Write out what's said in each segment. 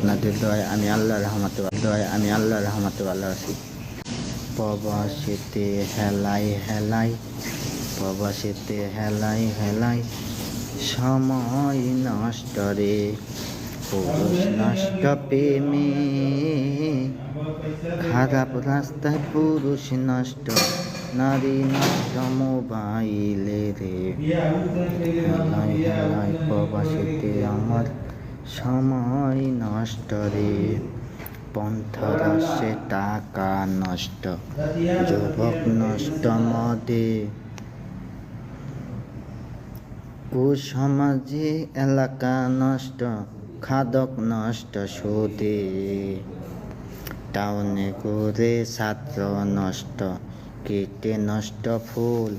আপনাদের দয়ায় আমি আল্লাহর রহমতে ভালো আছি। প্রবাসীতে হেলাই হেলাই, প্রবাসীতে হেলাই হেলাই, সময় নষ্ট রে, পুরুষ নষ্ট প্রেমে, খারাপ রাস্তায় পুরুষ নষ্ট, নারী নষ্ট মোবাইলে রে। হেলাই হেলাই প্রবাসীতে আমার সময় নষ্ট রে, পন্থরসে টাকা নষ্ট, যুবক নষ্ট মদে, কুসমাজে এলাকা নষ্ট, খাদক নষ্ট সুদে, টাউনে ঘুরে ছাত্র নষ্ট, কেটে নষ্ট ফুল,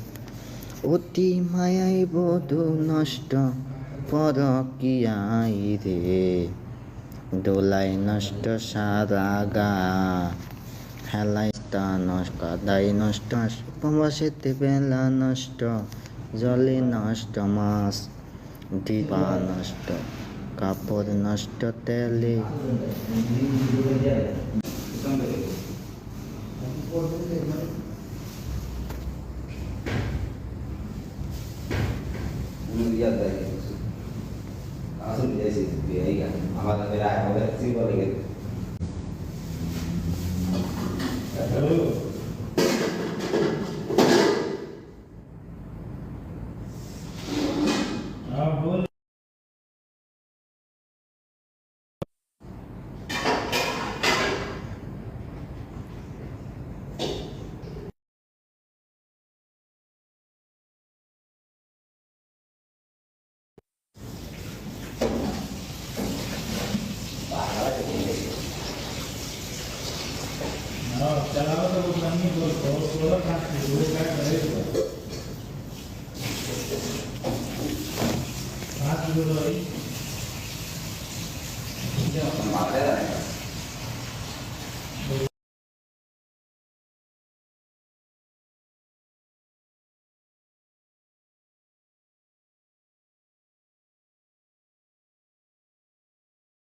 অতি মায়াই বধূ নষ্ট, পরকীয়াই রে, দোলাই নষ্ট সারা গা, হেলাই নষ্ট, কাদাই নষ্ট, উপবাসেতে বেলা নষ্ট, জলে নষ্ট মাছ, ডিবা নষ্ট, কাপড় নষ্ট তেলে, चलाओ तो नहीं सोलर पाँच किलो